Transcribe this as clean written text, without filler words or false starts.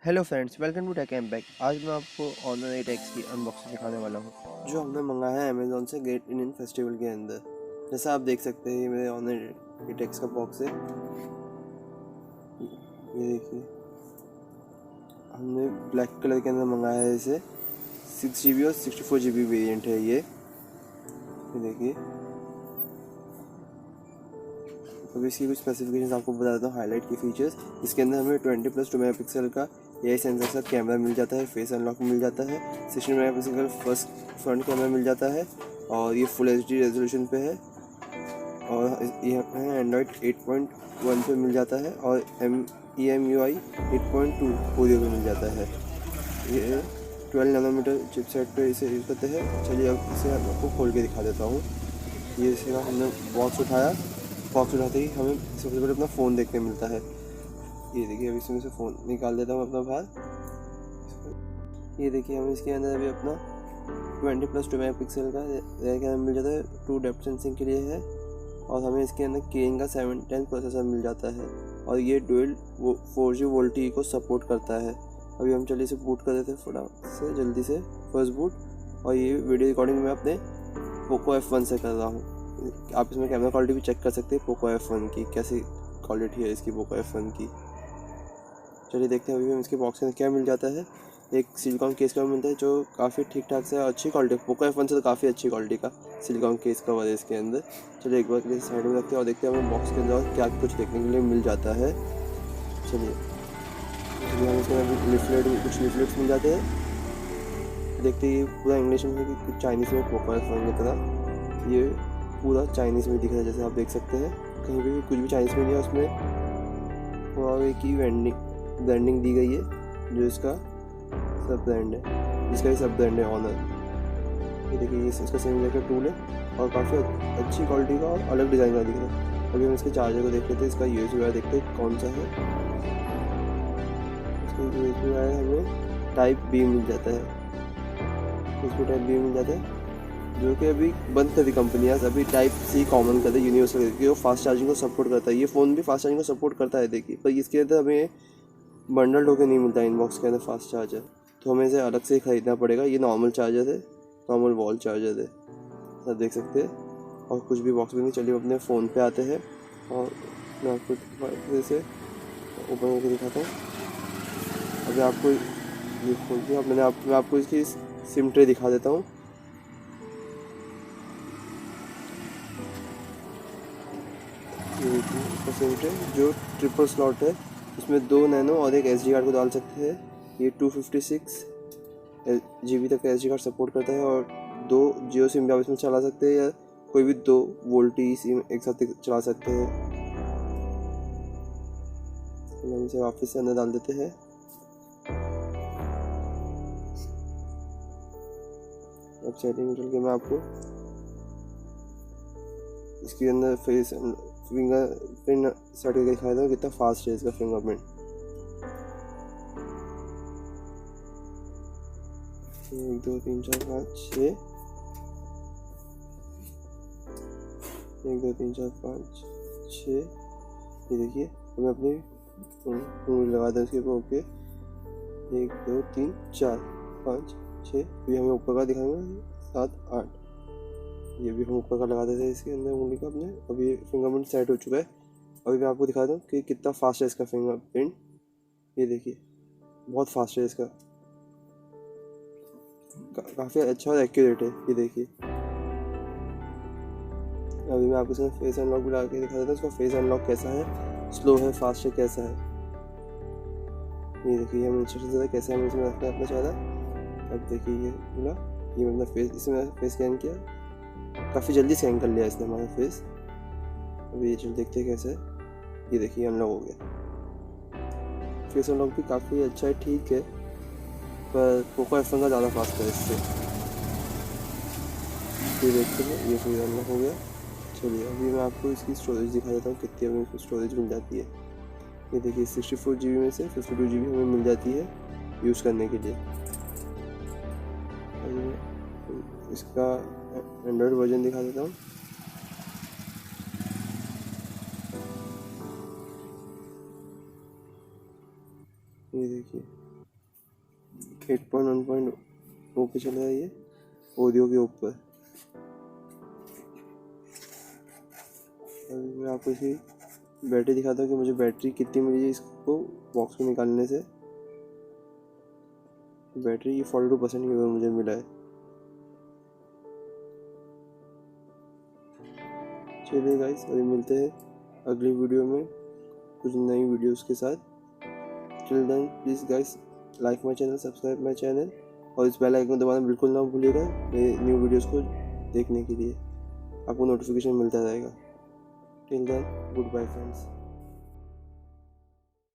Hello friends, welcome to tech M back. आज मैं आपको ऑनर 8X की अनबॉक्सिंग दिखाने वाला हूँ जो हमने मंगाया है अमेज़ॉन से ग्रेट इंडियन फेस्टिवल के अंदर। जैसा आप देख सकते हैं, ये मेरे ऑनर 8X का बॉक्स है। ये देखिए, हमने ब्लैक कलर के अंदर मंगाया है इसे। 6 GB और 64 GB वेरिएंट है ये देखिए। अभी इसकी कुछ स्पेसिफिकेशंस आपको बता देता हूँ, हाईलाइट की फीचर्स। इसके अंदर हमें 20+2 मेगापिक्सल का AI सेंसर का कैमरा मिल जाता है, फेस अनलॉक मिल जाता है, 16 मेगापिक्सल का फर्स्ट फ्रंट कैमरा मिल जाता है और ये फुल HD रेजोल्यूशन पे है। और ये एंड्रॉयड 8.1 पे मिल जाता है और EMUI 8.2 ओरियो पे मिल जाता है। ये 12 नैनोमीटर चिपसेट पे इसे यूज़ करते हैं। चलिए अब इसे आपको खोल के दिखा देता हूँ। ये इसे हमने बॉक्स उठाया, बॉक्स उठाते ही हमें सबसे पहले अपना फ़ोन देखने मिलता है। ये देखिए, अभी इसमें से फ़ोन निकाल देता हूँ अपना बाहर। ये देखिए, हमें इसके अंदर अभी अपना 20+2 मेगापिक्सल का रियर कैमरा मिल जाता है, 2 डेप्थ सेंसिंग के लिए है। और हमें इसके अंदर किरिन का 710 प्रोसेसर मिल जाता है और ये डुअल 4G वोल्टी को सपोर्ट करता है। अभी हम चलिए इसे बूट कर देते हैं फटाफट से, जल्दी से फर्स्ट बूट। और ये वीडियो रिकॉर्डिंग मैं अपने पोको F1 से कर रहा हूँ। आप इसमें कैमरा क्वालिटी भी चेक कर सकते हैं पोको F1 की, कैसी क्वालिटी है इसकी पोको F1 की। चलिए देखते हैं अभी हम इसके बॉक्स में क्या मिल जाता है। एक सिलिकॉन केस कवर मिलता है जो काफ़ी ठीक ठाक से अच्छी क्वालिटी, पोको F1 से तो काफ़ी अच्छी क्वालिटी का सिलिकॉन केस कवर है इसके अंदर। चलिए एक बार के लिए साइड में रखते हैं और देखते हैं हमें बॉक्स के अंदर क्या कुछ देखने के लिए मिल जाता है। चलिए हम इसमें अभी कुछ लिफलेट्स मिल जाते हैं। देखते ही पूरा इंग्लिश में है कि कुछ चाइनीज़ में पोको F1 की तरह ये पूरा चाइनीज़ में दिख रहा है, जैसे आप देख सकते हैं। कहीं भी कुछ भी चाइनीज़ में नहीं है उसमें। हुआवे की ब्रांडिंग दी गई है जो इसका सब ब्रांड है, जिसका ये सब ब्रांड है ऑनर। ये देखिए, ये इसका सेमीकंडक्टर टूल है और काफ़ी अच्छी क्वालिटी का और अलग डिज़ाइन का दिख रहा है। अभी हम इसके चार्जर को देख लेते हैं, इसका USB वायर देखते हैं कौन सा है। इसका USB वायर हमें टाइप B मिल जाता है, इसमें टाइप B मिल जाता है जो कि अभी बंद कर दी कंपनी। आज अभी टाइप C कॉमन कर दी यूनिवर्सल, क्योंकि वो फास्ट चार्जिंग को सपोर्ट करता है। ये फ़ोन भी फास्ट चार्जिंग को सपोर्ट करता है देखिए, पर इसके अंदर हमें बंडल होकर नहीं मिलता इनबॉक्स के अंदर फास्ट चार्जर, तो हमें इसे अलग से ही ख़रीदना पड़ेगा। ये नॉर्मल चार्जर है, नॉर्मल वॉल चार्जर है, आप देख सकते हैं। और कुछ भी बॉक्स में नहीं। चलिए अपने फ़ोन पे आते हैं और मैं आपको इसे ओपन करके दिखाता हूँ। अभी आपको ये खोल दिया मैं आपको इसकी सिम ट्रे दिखा देता हूँ। ये देखिए, इसका सिम ट्रे जो ट्रिपल स्लॉट है, इसमें 2 नैनो और एक SD कार्ड को डाल सकते हैं। ये 256 GB तक का SD कार्ड सपोर्ट करता है और 2 जियो सिम भी आप इसमें चला सकते हैं या कोई भी 2 वोल्टी सिम एक साथ चला सकते हैं। हम इसे वापस से अंदर डाल देते हैं। अब सेटिंग में चल के मैं आपको इसके अंदर फेस फिंगरप्रिंट सेट करके दिखा देता हूँ कितना फास्ट है इसका फिंगरप्रिंट। 1 2 3 4 5 6, 1 2 3 4 5 6। ये देखिए, हमें अपनी उंगली लगा दें उसके ऊपर। ओके, 1 2 3 4 5 6। ये हमें ऊपर का दिखाएंगे 7 8। ये भी हम ऊपर का लगा देते हैं इसके अंदर उंगली का अपने। अभी फिंगरप्रिंट सेट हो चुका है। अभी मैं आपको दिखा दूँ कि कितना फास्ट है इसका फिंगरप्रिंट। ये देखिए, बहुत फास्ट है इसका, काफ़ी अच्छा और एक्यूरेट है। ये देखिए, अभी मैं आपको इसमें फेस अनलॉक भी लगा के दिखा देता हूँ। इसका फेस अनलॉक कैसा है, स्लो है, फास्ट है, कैसा है। ये देखिए, हम इंस्ट्रक्शन देते हैं कैसे हमें इसमें रखना है अपना चेहरा। अब देखिए, ये बोला, ये मतलब फेस, इसमें फेस स्कैन किया, काफ़ी जल्दी स्कैन कर लिया इसने हमारा फेस। अभी ये चल देखते हैं कैसे। ये देखिए, अनलॉक हो गया। फेस अनलॉक भी काफ़ी अच्छा है, ठीक है, पर पोको F1 का ज़्यादा फास्ट है इससे। ये देखते हैं, ये फेस अनलॉक हो गया। चलिए अभी मैं आपको इसकी स्टोरेज दिखा देता हूँ कितनी हमें इसकी स्टोरेज मिल जाती है। ये देखिए, 64 GB में से 52 GB हमें मिल जाती है यूज़ करने के लिए। इसका एंड्रॉयड वर्जन दिखा देता हूँ। ये देखिए, 8.1 पे चला है ये ऑडियो के ऊपर। अभी मैं आपको इसकी बैटरी दिखाता हूँ कि मुझे बैटरी कितनी मिली है इसको बॉक्स को निकालने से। बैटरी की 42% की मुझे मिला है। चलिए गाइस, अभी मिलते हैं अगली वीडियो में कुछ नई वीडियोस के साथ। Till then please guys like my channel, subscribe my channel और इस बेल आइकन दबाना बिल्कुल ना भूलिएगा मेरे न्यू वीडियोस को देखने के लिए। आपको नोटिफिकेशन मिलता रहेगा। Till then good bye friends.